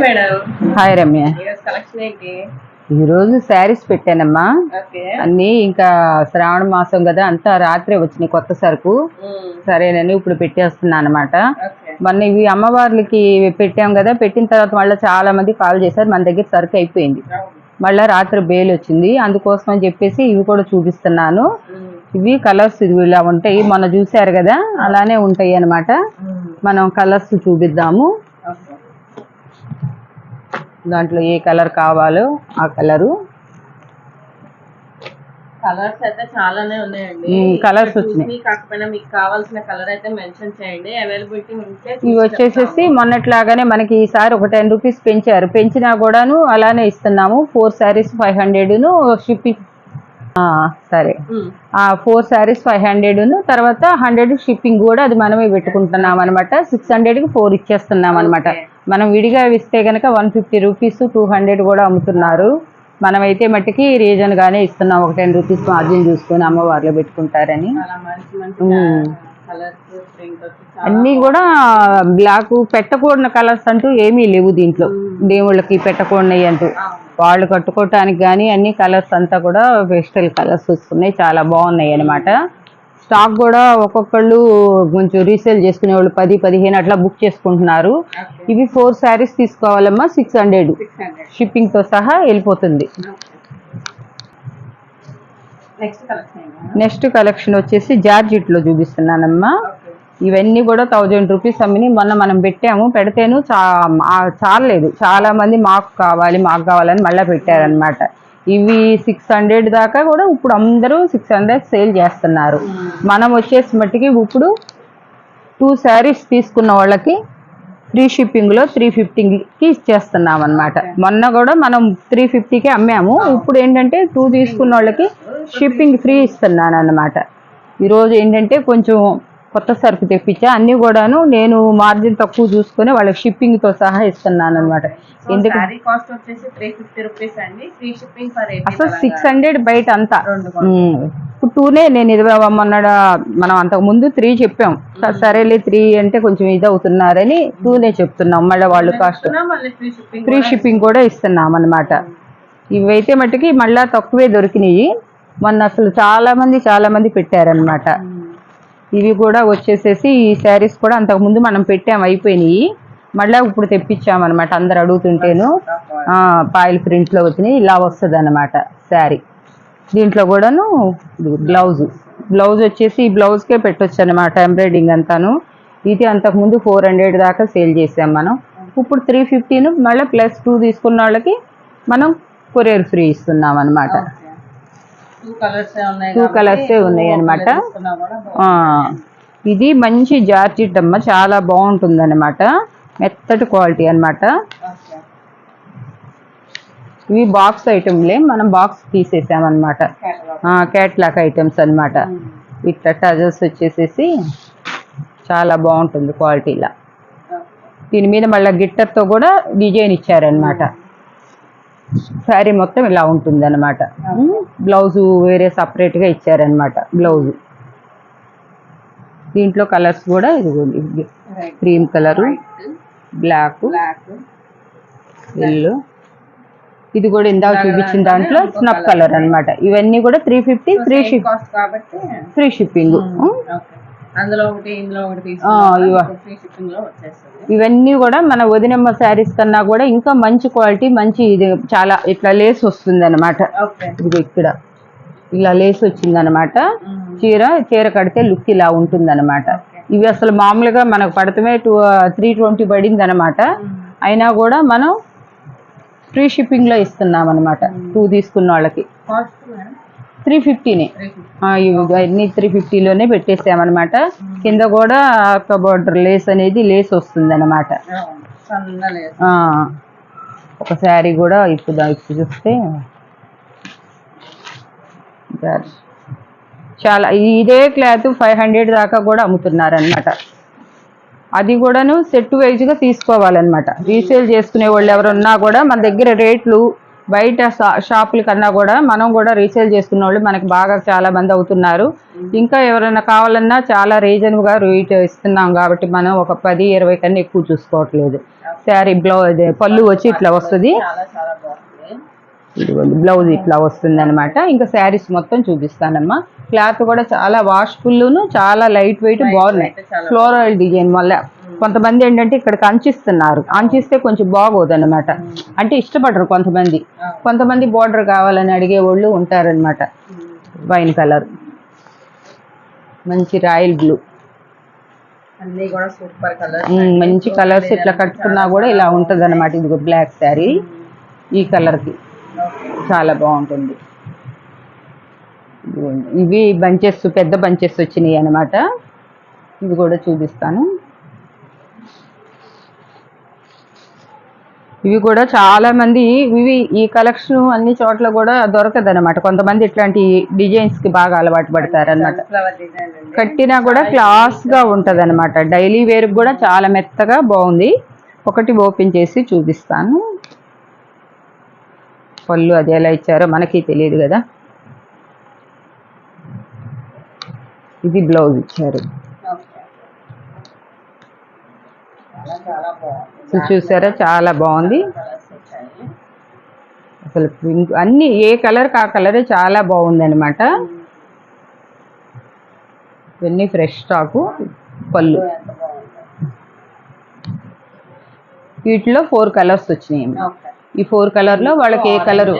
Hi Ramya. ఈరోజు శారీస్ పెట్టానమ్మా. అన్ని ఇంకా శ్రావణ మాసం కదా, అంతా రాత్రే వచ్చినాయి కొత్త సరుకు. సరేనని ఇప్పుడు పెట్టేస్తున్నా అనమాట. మొన్న ఇవి అమ్మవార్లకి పెట్టాం కదా, పెట్టిన తర్వాత మళ్ళీ చాలా మంది కాల్ చేశారు, మన దగ్గర సరుకు అయిపోయింది, మళ్ళీ రాత్రి బేల్ వచ్చింది, అందుకోసం అని చెప్పేసి ఇవి కూడా చూపిస్తున్నాను. ఇవి కలర్స్ ఇవి ఇలా ఉంటాయి, మొన్న చూసారు కదా అలానే ఉంటాయి అన్నమాట. మనం కలర్స్ చూపిద్దాము. దాంట్లో ఏ కలర్ కావాలో ఆ కలరు. కలర్స్ అయితే చాలానే ఉన్నాయండి. కలర్స్ వచ్చినాయి, కాకపోయినా మీకు కావాల్సిన కలర్ అయితే మెన్షన్ చేయండి. అవైలబిలిటీ ఉంటే ఇవి వచ్చేసేసి మొన్నట్లాగానే మనకి ఈసారి ఒక 10 రూపీస్ పెంచారు, పెంచినా కూడాను అలానే ఇస్తున్నాము. 4 శారీస్ 500ను షిప్పింగ్. సరే, 4 శారీస్ 500ను తర్వాత 100 షిప్పింగ్ కూడా అది మనమే పెట్టుకుంటున్నాం అనమాట. 600కి 4 ఇచ్చేస్తున్నాం అనమాట. మనం విడిగా ఇస్తే కనుక 150 రూపీస్ 200 కూడా అమ్ముతున్నారు. మనమైతే మట్టికి రీజన్ గానే ఇస్తున్నాం, ఒక 10 రూపీస్ మార్జిన్ చూసుకొని అమ్మవారిలో పెట్టుకుంటారని. అన్నీ కూడా బ్లాక్ పెట్టకూడని కలర్స్ అంటూ ఏమీ లేవు దీంట్లో, దేవుళ్ళకి పెట్టకూడనివి అంటూ. వాళ్ళు కట్టుకోవటానికి కానీ అన్ని కలర్స్ అంతా కూడా వెస్టల్ కలర్స్ వస్తున్నాయి, చాలా బాగున్నాయి అనమాట. స్టాక్ కూడా ఒక్కొక్కళ్ళు కొంచెం రీసేల్ చేసుకునే వాళ్ళు 10-15 అట్లా బుక్ చేసుకుంటున్నారు. ఇవి 4 శారీస్ తీసుకోవాలమ్మా, 600 షిప్పింగ్ తో సహా వెళ్ళిపోతుంది. నెక్స్ట్ కలెక్షన్ వచ్చేసి జార్జిట్ లో చూపిస్తున్నానమ్మా. ఇవన్నీ కూడా 1000 రూపీస్ అమ్మిని మొన్న మనం పెట్టాము, పెడితేను చాలలేదు, చాలా మంది మాకు కావాలని మళ్ళీ పెట్టారనమాట. ఇవి 600 దాకా కూడా ఇప్పుడు అందరూ 600 సేల్ చేస్తున్నారు. మనం వచ్చేసి మట్టికి ఇప్పుడు 2 శారీస్ తీసుకున్న వాళ్ళకి ఫ్రీ షిప్పింగ్లో 350కి ఇచ్చేస్తున్నాం అనమాట. మొన్న కూడా మనం 350కే అమ్మాము, ఇప్పుడు ఏంటంటే 2 తీసుకున్న వాళ్ళకి షిప్పింగ్ ఫ్రీ ఇస్తున్నాను అన్నమాట. ఈరోజు ఏంటంటే కొంచెం కొత్త సరుకు తెప్పించా, అన్నీ కూడాను నేను మార్జిన్ తక్కువ చూసుకొని వాళ్ళకి షిప్పింగ్తో సహా ఇస్తున్నాను అనమాట. ఎందుకంటే అసలు 600 బయట అంతా. ఇప్పుడు 2నే నేను ఇది మొన్న మనం అంతకు ముందు 3 చెప్పాం, సరేలే 3 అంటే కొంచెం ఇది అవుతున్నారని 2నే చెప్తున్నాం. మళ్ళీ వాళ్ళు కాస్ట్ ఫ్రీ షిప్పింగ్ కూడా ఇస్తున్నాం అనమాట. ఇవైతే మట్టుకి మళ్ళీ తక్కువే దొరికినాయి, మొన్న అసలు చాలా మంది పెట్టారనమాట. ఇవి కూడా వచ్చేసేసి ఈ శారీస్ కూడా అంతకుముందు మనం పెట్టాము, అయిపోయినాయి, మళ్ళీ ఇప్పుడు తెప్పించామన్నమాట. అందరు అడుగుతుంటేను పాయిల్ ప్రింట్లో వచ్చినాయి, ఇలా వస్తుంది అన్నమాట శారీ. దీంట్లో కూడాను బ్లౌజ్ వచ్చేసి ఈ బ్లౌజ్కే పెట్టొచ్చు అనమాట, ఎంబ్రాయిడింగ్ అంతాను. ఇది అంతకుముందు 400 దాకా సేల్ చేసాం మనం, ఇప్పుడు 350ను మళ్ళీ ప్లస్ 2 తీసుకున్న వాళ్ళకి మనం కొరియర్ ఫ్రీ ఇస్తున్నాం అనమాట. 2 కలర్సే ఉన్నాయి అనమాట. ఇది మంచి జార్జిట్ అమ్మ, చాలా బాగుంటుంది అనమాట, మెత్తటి క్వాలిటీ అనమాట. ఇవి బాక్స్ ఐటమ్లే, మనం బాక్స్ తీసేసామన్నమాట, క్యాట్లాక్ ఐటమ్స్ అనమాట. ఇట్లా టజల్స్ వచ్చేసేసి చాలా బాగుంటుంది క్వాలిటీలా. దీని మీద మళ్ళీ గిట్టర్తో కూడా డిజైన్ ఇచ్చారనమాట. శారీ మొత్తం ఇలా ఉంటుంది అనమాట. బ్లౌజు వేరే సపరేట్గా ఇచ్చారనమాట బ్లౌజు. దీంట్లో కలర్స్ కూడా ఇదిగోండి, క్రీమ్ కలరు, బ్లాక్, ఎల్లో, ఇది కూడా ఇందాక చూపించిన దాంట్లో స్నఫ్ కలర్ అనమాట. ఇవన్నీ కూడా 350 ఫ్రీ షిప్పింగ్. ఇవన్నీ కూడా మన వదినమ్మ శారీస్ కన్నా కూడా ఇంకా మంచి క్వాలిటీ, మంచి ఇది చాలా ఇట్లా లేస్ వస్తుంది అనమాట. ఇది ఇక్కడ ఇలా లేస్ వచ్చింది అనమాట. చీర కడితే లుక్ ఇలా ఉంటుంది అనమాట. ఇవి అసలు మామూలుగా మనకు పడతమే 320 పడింది అనమాట, అయినా కూడా మనం ఫ్రీ షిప్పింగ్లో ఇస్తున్నాం అనమాట. 2 తీసుకున్న వాళ్ళకి 350నే, ఇవన్నీ 350లోనే పెట్టేసామన్నమాట. కింద కూడా బార్డర్ లేస్ అనేది లేస్ వస్తుంది అనమాట. ఒక శారీ కూడా ఇప్పుడు చూస్తే చాలా, ఇదే క్లాత్ 500 దాకా కూడా అమ్ముతున్నారనమాట. అది కూడాను సెట్ వైజ్గా తీసుకోవాలన్నమాట. రీసేల్ చేసుకునే వాళ్ళు ఎవరున్నా కూడా మన దగ్గర రేట్లు బయట షాపుల కన్నా కూడా మనం కూడా రీసేల్ చేసుకున్న వాళ్ళు మనకి బాగా చాలా మంది అవుతున్నారు. ఇంకా ఎవరైనా కావాలన్నా చాలా రీజనబుల్గా రేట్ ఇస్తున్నాం కాబట్టి మనం ఒక 10-20 కన్నా ఎక్కువ చూసుకోవట్లేదు. శారీ బ్లౌజ్ పళ్ళు వచ్చి ఇట్లా వస్తుంది, ఇదిగోండి బ్లౌజ్ ఇట్లా వస్తుంది అనమాట. ఇంకా శారీస్ మొత్తం చూపిస్తానమ్మా. క్లాత్ కూడా చాలా వాష్ఫుల్ను, చాలా లైట్ వెయిట్ బాగున్నాయి. ఫ్లోరల్ డిజైన్ వల్ల కొంతమంది ఏంటంటే ఇక్కడికి అంచిస్తున్నారు, అంచిస్తే కొంచెం బాగోదు అనమాట. అంటే ఇష్టపడరు కొంతమంది బోర్డర్ కావాలని అడిగే వాళ్ళు ఉంటారనమాట. వైన్ కలర్, మంచి రాయల్ బ్లూ, అన్ని కూడా సూపర్ కలర్, మంచి కలర్స్. ఇట్లా కట్టుకున్నా కూడా ఇలా ఉంటుంది అనమాట. ఇదిగో బ్లాక్ శారీ ఈ కలర్కి చాలా బాగుంటుంది. ఇవి బంచెస్, పెద్ద బంచెస్ వచ్చినాయి అనమాట. ఇవి కూడా చూపిస్తాను. ఇవి కూడా చాలా మంది ఈ కలెక్షన్ అన్ని చోట్ల కూడా దొరకదు అనమాట. కొంతమంది ఇట్లాంటి డిజైన్స్ కి బాగా అలవాటు పడతారనమాట. కట్టినా కూడా క్లాస్ గా ఉంటది అనమాట. డైలీ వేర్ కూడా చాలా మెత్తగా బాగుంది. ఒకటి ఓపెన్ చేసి చూపిస్తాను. పళ్ళు అది ఎలా ఇచ్చారో మనకి తెలియదు కదా. ఇది బ్లౌజ్ ఇచ్చారు, చూసారా చాలా బాగుంది అసలు. పింక్ అన్ని ఏ కలర్ ఆ కలరే చాలా బాగుంది అనమాట. ఇవన్నీ ఫ్రెష్ స్టాకు. పళ్ళు వీటిలో 4 కలర్స్ వచ్చినాయి. ఈ 4 కలర్లో వాళ్ళకి ఏ కలరు.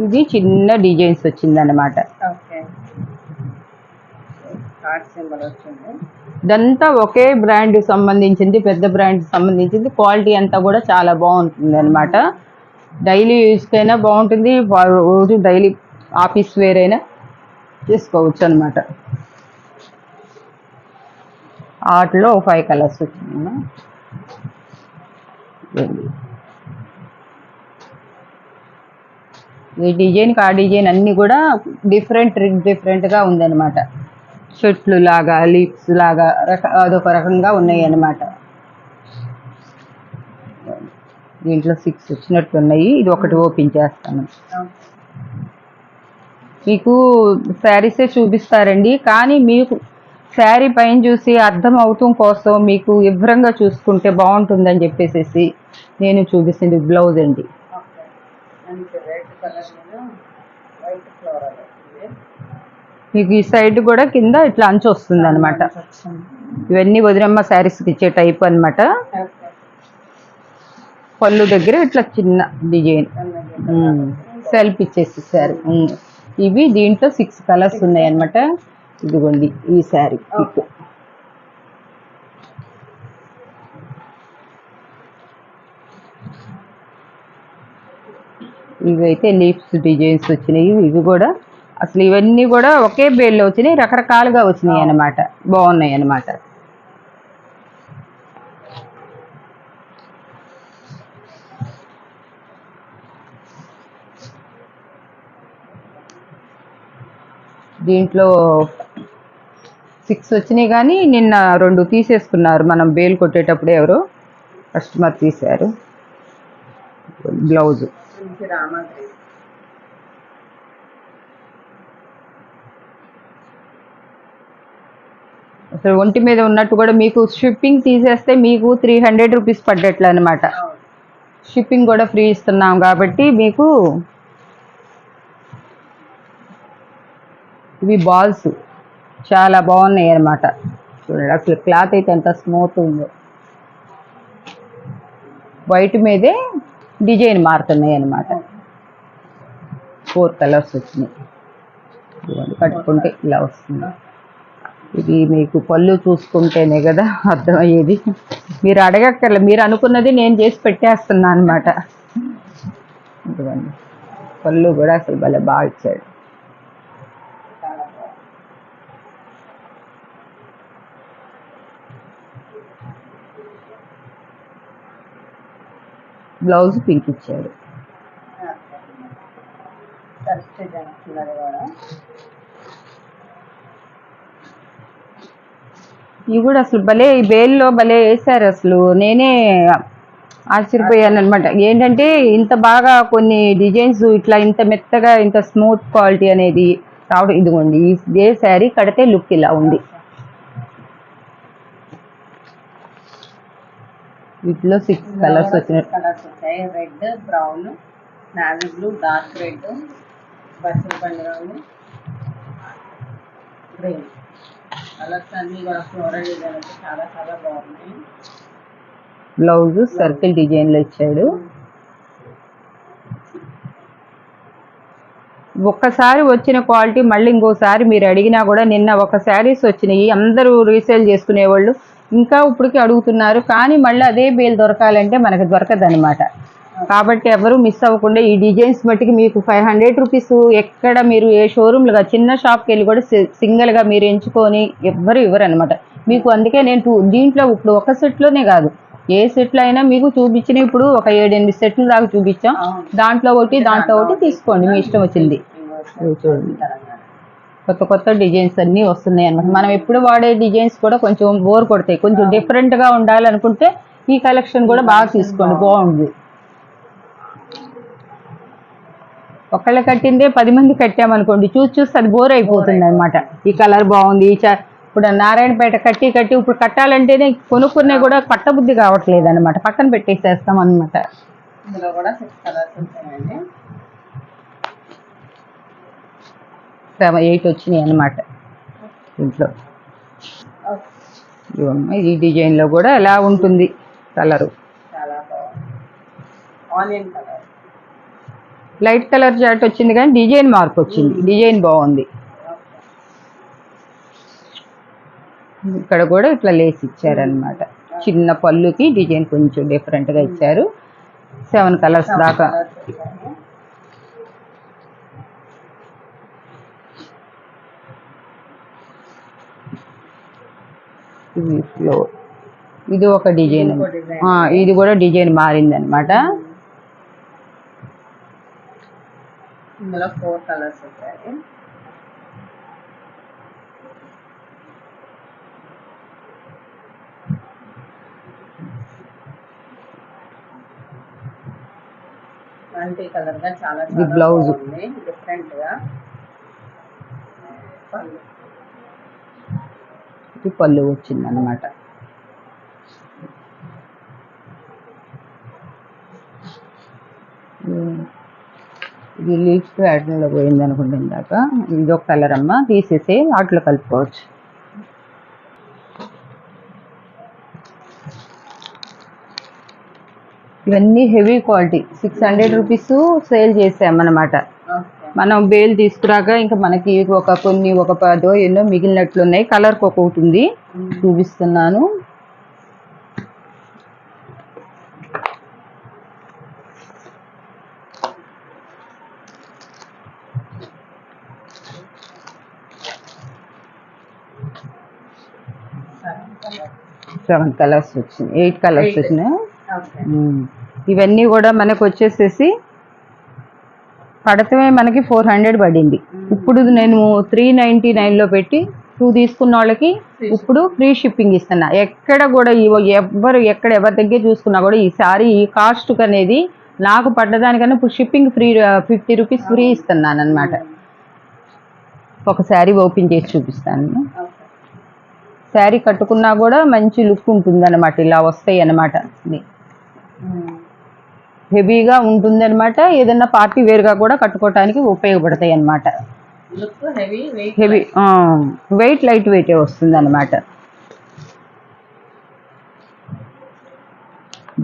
ఇది చిన్న డిజైన్స్ వచ్చింది అనమాట. ఇదంతా ఒకే బ్రాండ్ సంబంధించింది, పెద్ద బ్రాండ్ సంబంధించింది. క్వాలిటీ అంతా కూడా చాలా బాగుంటుంది అనమాట. డైలీ యూస్కైనా బాగుంటుంది, రోజు డైలీ ఆఫీస్ వేర్ అయినా చేసుకోవచ్చు అనమాట. వాటిలో 5 కలర్స్ వచ్చినాయి. ఈ డిజైన్కి ఆ డిజైన్ అన్నీ కూడా డిఫరెంట్గా ఉందన్నమాట. చెట్లు లాగా, లీవ్స్ లాగా అదొక రకంగా ఉన్నాయి అన్నమాట. దీంట్లో 6 వచ్చినట్టు ఉన్నాయి. ఇది ఒకటి ఓపెన్ చేస్తాను. మీకు శారీసే చూపిస్తారండి, కానీ మీకు శారీ పైన చూసి అర్థం అవుతాం కోసం మీకు వివరంగా చూసుకుంటే బాగుంటుందని చెప్పేసి నేను చూపిస్తుంది. బ్లౌజ్ అండి, మీకు ఈ సైడ్ కూడా కింద ఇట్లా అంచు వస్తుంది అనమాట. ఇవన్నీ వదినమ్మ శారీస్కి ఇచ్చే టైప్ అనమాట. పళ్ళు దగ్గర ఇట్లా చిన్న డిజైన్ సెల్ఫ్ ఇచ్చేసేసారు. ఇవి దీంట్లో 6 కలర్స్ ఉన్నాయి అనమాట. ఇదిగోండి ఈ శారీ పిక్. ఇవైతే లీవ్స్ డిజైన్స్ వచ్చినాయి. ఇవి కూడా అసలు ఇవన్నీ కూడా ఒకే బేల్లో వచ్చినాయి, రకరకాలుగా వచ్చినాయి అన్నమాట. బాగున్నాయి అన్నమాట. దీంట్లో 6 వచ్చినాయి, కానీ నిన్న 2 తీసేసుకున్నారు. మనం బేల్ కొట్టేటప్పుడు ఎవరో కస్టమర్ తీశారు. బ్లౌజ్ అసలు ఒంటి మీద ఉన్నట్టు కూడా మీకు షిప్పింగ్ తీసేస్తే మీకు 300 రూపీస్ పడ్డట్లు అనమాట. షిప్పింగ్ కూడా ఫ్రీ ఇస్తున్నాం కాబట్టి మీకు. ఇవి బాల్స్ చాలా బాగున్నాయి అన్నమాట. చూడండి అసలు క్లాత్ అయితే ఎంత స్మూత్ ఉందో. వైట్ మీదే డిజైన్ మారుతున్నాయి అన్నమాట. 4 కలర్స్ వచ్చినాయి. కట్టుకుంటే ఇలా వస్తుంది. ఇది మీకు పళ్ళు చూసుకుంటేనే కదా అర్థమయ్యేది. మీరు అడగక్కర్లే, మీరు అనుకున్నది నేను చేసి పెట్టేస్తున్నాను అనమాట. పళ్ళు కూడా అసలు భలే బాగా ఇచ్చాడు. బ్లౌజ్ పింక్ ఇచ్చాడు. ఇవి కూడా అసలు భలే ఈ బేల్లో భలే వేసారు. అసలు నేనే ఆశ్చర్యపోయాను అనమాట. ఏంటంటే ఇంత బాగా కొన్ని డిజైన్స్ ఇట్లా ఇంత మెత్తగా ఇంత స్మూత్ క్వాలిటీ అనేది రావడం. ఇదిగోండి ఇదే శారీ కడితే లుక్ ఇలా ఉంది. వీటిలో 6 కలర్స్ వచ్చినాయి. కలర్స్ వచ్చాయి. Red, brown, navy blue, dark red, బచ్చల పండు రంగు, గ్రీన్ కలర్స్ అన్ని కూడా ఫ్లోరల్ డిజైన్ అయితే చాలా చాలా బాగున్నాయి. బ్లౌజ్ సర్కిల్ డిజైన్ లో ఇచ్చాడు. ఒక్కసారి వచ్చిన క్వాలిటీ మళ్ళీ ఇంకోసారి మీరు అడిగినా కూడా, నిన్న ఒక శారీస్ వచ్చినాయి, అందరూ రీసేల్ చేసుకునేవాళ్ళు ఇంకా ఇప్పటికీ అడుగుతున్నారు, కానీ మళ్ళీ అదే బేల్ దొరకాలంటే మనకు దొరకదు అనమాట. కాబట్టి ఎవరు మిస్ అవ్వకుండా ఈ డిజైన్స్ బట్టికి మీకు 500 రూపీస్ ఎక్కడ మీరు ఏ షోరూమ్లుగా చిన్న షాప్కి వెళ్ళి కూడా సింగిల్గా మీరు ఎంచుకొని ఎవ్వరు ఇవ్వరు అనమాట మీకు. అందుకే నేను దీంట్లో ఇప్పుడు ఒక సెట్లోనే కాదు, ఏ సెట్లు అయినా మీకు చూపించిన ఇప్పుడు ఒక 7-8 సెట్లు దాకా చూపించాం. దాంట్లో ఒకటి తీసుకోండి, మీ ఇష్టం వచ్చింది. చూడండి కొత్త కొత్త డిజైన్స్ అన్నీ వస్తున్నాయి అన్నమాట. మనం ఎప్పుడు వాడే డిజైన్స్ కూడా కొంచెం బోర్ కొడతాయి. కొంచెం డిఫరెంట్గా ఉండాలనుకుంటే ఈ కలెక్షన్ కూడా బాగా తీసుకోండి, బాగుంది. ఒకళ్ళు కట్టిందే 10 మంది కట్టామనుకోండి, చూసి అది బోర్ అయిపోతుంది అనమాట. ఈ కలర్ బాగుంది. ఇప్పుడు నారాయణపేట కట్టి ఇప్పుడు కట్టాలంటేనే కొనుక్కునే కూడా పట్టబుద్ధి కావట్లేదు అనమాట, పక్కన పెట్టేసేస్తాం అనమాట. ఇందులో కూడా 6 కలర్స్ ఉంటాయండి. 8 వచ్చినాయి అనమాట ఇంట్లో. ఈ డిజైన్లో కూడా ఎలా ఉంటుంది కలరు, చాలా బాగుంది. Onion colour, light colour chart వచ్చింది కానీ డిజైన్ మార్పు వచ్చింది. డిజైన్ బాగుంది. ఇక్కడ కూడా ఇట్లా లేస్ ఇచ్చారనమాట. చిన్న పళ్ళుకి డిజైన్ కొంచెం డిఫరెంట్గా ఇచ్చారు. 7 కలర్స్ దాకా. ఇది ఒక డిజైన్, ఇది కూడా డిజైన్ మారింది అనమాట. ఇందులో 4 కలర్స్ వచ్చాయి. మల్టీ కలర్ గా చాలా బ్లౌజ్ డిఫరెంట్ గా. పళ్ళు వచ్చింది అనమాట. ఇది లీఫ్ ప్యాటర్న్లో పోయింది అనుకుంటే ఇందాక. ఇదొక కలర్ అమ్మ, తీసేసి వాటిలో కలుపుకోవచ్చు. ఇవన్నీ హెవీ క్వాలిటీ, 600 రూపీస్ సేల్ చేసామన్నమాట. మనం బేల్ తీసుకురాక ఇంకా మనకి ఒక 10 ఎన్నో మిగిలినట్లున్నాయి. కలర్కి ఒకటి ఉంది, చూపిస్తున్నాను. సెవెన్ కలర్స్ వచ్చినాయి, 8 కలర్స్ వచ్చినాయి. ఇవన్నీ కూడా మనకు వచ్చేసేసి పడతమే మనకి 400 పడింది. ఇప్పుడు నేను 399లో పెట్టి 2 తీసుకున్న వాళ్ళకి ఇప్పుడు ఫ్రీ షిప్పింగ్ ఇస్తున్నా. ఎక్కడ కూడా ఎవరి దగ్గర చూసుకున్నా కూడా ఈ సారీ ఈ కాస్ట్ అనేది నాకు పడ్డదానికన్నా ఇప్పుడు షిప్పింగ్ ఫ్రీ, 50 రూపీస్ ఫ్రీ ఇస్తున్నాను అనమాట. ఒక శారీ ఓపెన్ చేసి చూపిస్తాను. శారీ కట్టుకున్నా కూడా మంచి లుక్ ఉంటుంది అనమాట. ఇలా వస్తాయి అన్నమాట, హెవీగా ఉంటుంది అనమాట. ఏదన్నా పార్టీ వేర్గా కూడా కట్టుకోవటానికి ఉపయోగపడతాయి అన్నమాట. హెవీ వెయిట్ లైట్ వెయిటే వస్తుంది అనమాట.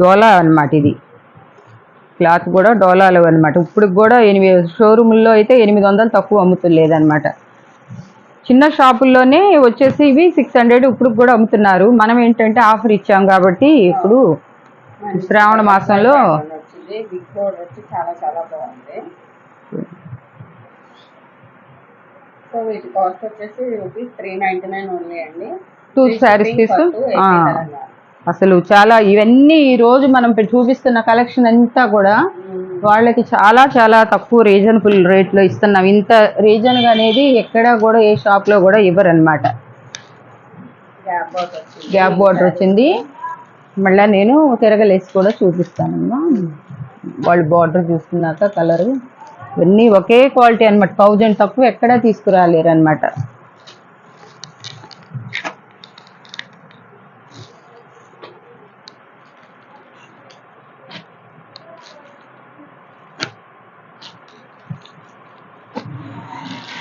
డోలా అనమాట. ఇది క్లాత్ కూడా డోలాలు అనమాట. ఇప్పుడు కూడా షోరూముల్లో అయితే 800 తక్కువ అమ్ముతులేదన్నమాట. చిన్న షాపుల్లోనే వచ్చేసి ఇవి 600 ఇప్పుడు కూడా అమ్ముతున్నారు. మనం ఏంటంటే ఆఫర్ ఇచ్చాం కాబట్టి ఇప్పుడు శ్రావణ మాసంలో చాలా చాలా బాగుంది. సో వీటి కాస్ట్ వచ్చేసి ₹399 ఓన్లీ అండి. 2 శారీస్ తీసు అసలు చాలా ఇవన్నీ ఈ రోజు మనం చూపిస్తున్న కలెక్షన్ అంతా కూడా వాళ్ళకి చాలా చాలా తక్కువ రీజనబుల్ రేట్లో ఇస్తున్నాం. ఇంత రీజన్గా అనేది ఎక్కడ కూడా ఏ షాప్లో కూడా ఇవ్వరు అనమాట. గ్యాప్ బార్డర్ వచ్చింది. మళ్ళీ నేను తిరగలేసి కూడా చూపిస్తానమ్మా. వాళ్ళు బార్డర్ చూసుకున్నాక కలరు ఇవన్నీ ఒకే క్వాలిటీ అనమాట. 1000 తక్కువ ఎక్కడా తీసుకురాలేరు అనమాట.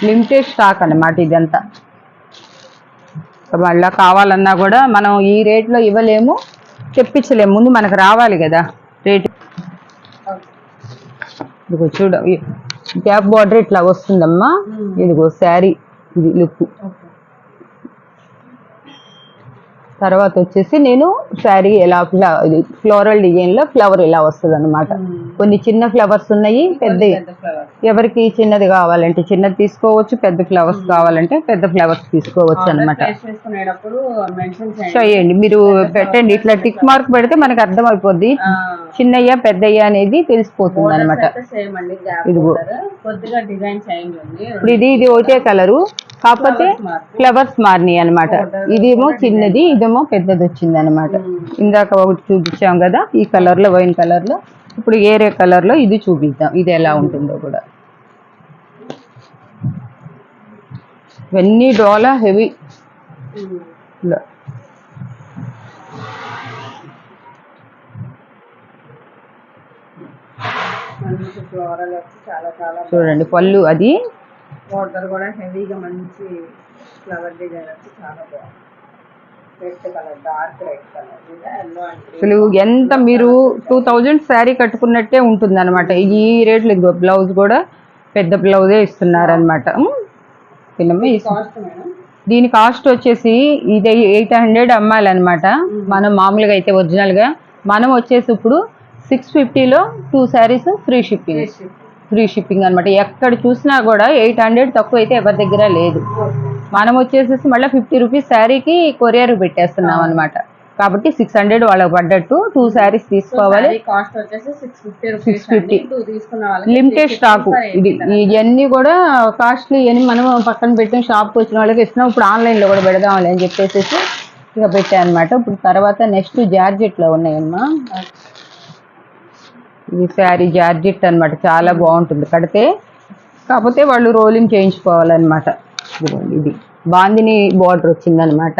లిమిటెడ్ స్టాక్ అన్నమాట ఇదంతా. మళ్ళీ కావాలన్నా కూడా మనం ఈ రేట్లో ఇవ్వలేము, తెప్పించలేము. ముందు మనకు రావాలి కదా రేట్. ఇదిగో చూడ, గ్యాప్ బార్డర్ ఇట్లా వస్తుందమ్మా. ఇదిగో శారీ ఇది లుక్. తర్వాత వచ్చేసి నేను శారీ ఎలా ఫ్లోరల్ డిజైన్ లో ఫ్లవర్ ఇలా వస్తుంది అనమాట. కొన్ని చిన్న ఫ్లవర్స్ ఉన్నాయి, పెద్ద. ఎవరికి చిన్నది కావాలంటే చిన్నది తీసుకోవచ్చు, పెద్ద ఫ్లవర్స్ కావాలంటే పెద్ద ఫ్లవర్స్ తీసుకోవచ్చు అనమాట. చేయండి మీరు, పెట్టండి. ఇట్లా టిక్ మార్క్ పెడితే మనకు అర్థం అయిపోద్ది చిన్నయ్య పెద్దయ్య అనేది తెలిసిపోతుంది అనమాట. ఇదిగో ఇప్పుడు ఇది ఒకటే కలరు, కాకపోతే ఫ్లవర్స్ మారినాయి అనమాట. ఇదేమో చిన్నది, ఇదేమో పెద్దది వచ్చింది అనమాట. ఇందాక ఒకటి చూపించాం కదా ఈ కలర్ లో, వైన్ కలర్ లో. ఇప్పుడు ఏరే కలర్ లో ఇది చూపిద్దాం, ఇది ఎలా ఉంటుందో కూడా. ఇవన్నీ డోలా హెవీ. చూడండి పళ్ళు, అది బార్డర్ కూడా హెవీగా మంచి ఫ్లవర్ డిజైన్ వచ్చి చాలా బాగుంది. Red colour, dark red colour. అసలు ఎంత మీరు 2000 శారీ కట్టుకున్నట్టే ఉంటుంది అనమాట. ఈ రేట్లు. ఇదిగో బ్లౌజ్ కూడా పెద్ద బ్లౌజే ఇస్తున్నారు అనమాట. దీని కాస్ట్ వచ్చేసి ఇది 800 అమ్మాలన్నమాట. మనం మామూలుగా అయితే ఒరిజినల్గా మనం వచ్చేసి ఇప్పుడు 650లో 2 శారీస్ ఫ్రీ షిప్పింగ్ అనమాట. ఎక్కడ చూసినా కూడా 800 తక్కువ అయితే ఎవరి దగ్గర లేదు. మనం వచ్చేసేసి మళ్ళీ 50 రూపీస్ శారీకి కొరియర్ పెట్టేస్తున్నాం అనమాట. కాబట్టి 600 వాళ్ళకి పడ్డట్టు 2 శారీస్ తీసుకోవాలి. 650 లిమిటెడ్ స్టాకు. ఇది ఇవన్నీ కూడా కాస్ట్లీ అని మనం పక్కన పెట్టాం. షాప్కి వచ్చిన వాళ్ళకి ఇస్తున్నాం. ఇప్పుడు ఆన్లైన్లో కూడా పెడదామని అని చెప్పేసి ఇక పెట్టాను అనమాట. ఇప్పుడు తర్వాత నెక్స్ట్ జార్జెట్లో ఉన్నాయమ్మా. ఇది శారీ జార్జెట్ అనమాట. చాలా బాగుంటుంది కడితే, కాకపోతే వాళ్ళు రోలింగ్ చేయించుకోవాలన్నమాట. ఇది బాందిని బార్డర్ వచ్చిందనమాట.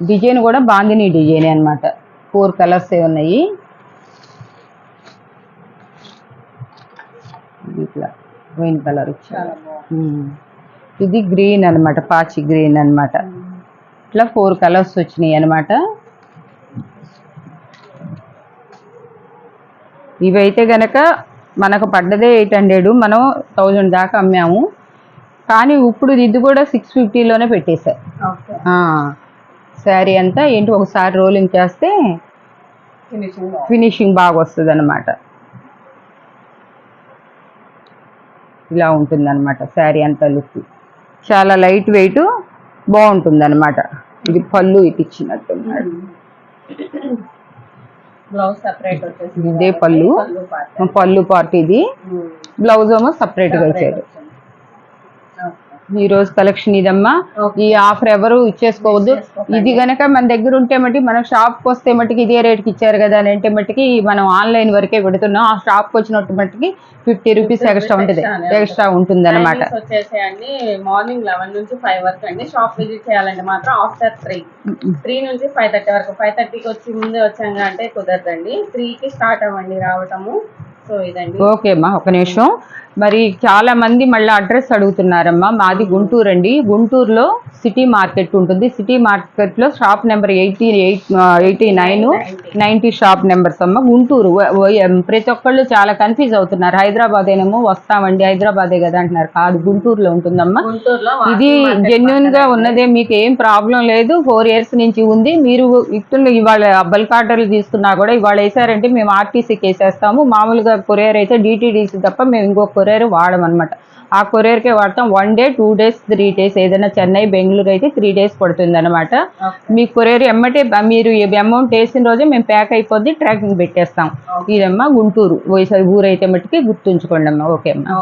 డిజైన్ కూడా బాందిని డిజైన్ అనమాట. 4 కలర్స్ ఉన్నాయి. ఇట్లా వైన్ కలర్ ఇది గ్రీన్ అనమాట, పాచి గ్రీన్ అనమాట. ఇట్లా 4 కలర్స్ వచ్చినాయి అనమాట. ఇవైతే గనక మనకు పడ్డదే 800, మనం 1000 దాకా అమ్మాము. కానీ ఇప్పుడు ఇది కూడా 650లోనే పెట్టేశారు శారీ అంతా. ఏంటి ఒకసారి రోలింగ్ చేస్తే ఫినిషింగ్ బాగా వస్తుంది అనమాట. ఇలా ఉంటుంది అనమాట శారీ అంతా లుక్. చాలా లైట్ వెయిట్, బాగుంటుంది అనమాట. ఇది పళ్ళు ఇది ఇచ్చినట్టున్నాడు. బ్లౌజ్ సెపరేట్ వచ్చేసి ఇదే పళ్ళు పార్ట్. ఇది బ్లౌజ్ ఏమో సపరేట్ గా ఇచ్చారు. ఈ రోజు కలెక్షన్ ఇదమ్మా. ఈ ఆఫర్ ఎవరు ఇచ్చేసుకోవద్దు. ఇది గనక మన దగ్గర ఉంటే మట్టి, మనం షాప్కి వస్తే మట్టికి ఇదే రేట్కి ఇచ్చారు కదా అని అంటే మట్టికి మనం ఆన్లైన్ వరకే పెడుతున్నాం. ఆ షాప్కి వచ్చినట్టు మట్టికి 50 రూపీస్ ఎక్స్ట్రా ఉంటుంది అనమాట. వచ్చేసేయండి మార్నింగ్ 11 నుంచి 5 వరకు అండి. షాప్ విజిట్ చేయాలంటే మాత్రం ఆఫ్టర్ 3 నుంచి 5:30 వరకు. 5:30కి వచ్చి ముందే వచ్చాங்க అంటే కుదరదండి. 3కి స్టార్ట్ అవ్వండి రావటము. సో ఇదండి. ఓకే అమ్మా, ఒక నిమిషం. మరి చాలా మంది మళ్ళీ అడ్రస్ అడుగుతున్నారమ్మా. మాది గుంటూరు అండి. గుంటూరులో సిటీ మార్కెట్ ఉంటుంది. సిటీ మార్కెట్లో షాప్ నెంబర్ 89, 90 షాప్ నెంబర్స్ అమ్మ. గుంటూరు. ప్రతి ఒక్కళ్ళు చాలా కన్ఫ్యూజ్ అవుతున్నారు. హైదరాబాద్ ఏనేమో వస్తామండి, హైదరాబాదే కదా అంటున్నారు. కాదు, గుంటూరులో ఉంటుందమ్మా. ఇది జెన్యున్ గా ఉన్నదే, మీకు ఏం ప్రాబ్లం లేదు. 4 years నుంచి ఉంది. మీరు ఇట్లు ఇవాళ బల్క్ ఆర్డర్లు తీసుకున్నా కూడా ఇవాళ వేసారంటే మేము ఆర్టీసీకి వేసేస్తాము. మామూలుగా కొరియర్ అయితే డిటీడీసీ తప్ప మేము ఇంకో కొరియర్ వాడమన్నమాట. ఆ కొరియర్కే వాడతాం. 1 day, 2 days, 3 days. ఏదైనా చెన్నై, బెంగళూరు అయితే 3 days పడుతుంది అనమాట. మీ కొరియర్ ఎమ్మటే మీరు అమౌంట్ వేసిన రోజే మేము ప్యాక్ అయిపోద్ది, ట్రాకింగ్ పెట్టేస్తాం. ఇదమ్మా గుంటూరు ఊరైతే మట్టుకి గుర్తుంచుకోండి అమ్మా. ఓకే అమ్మా.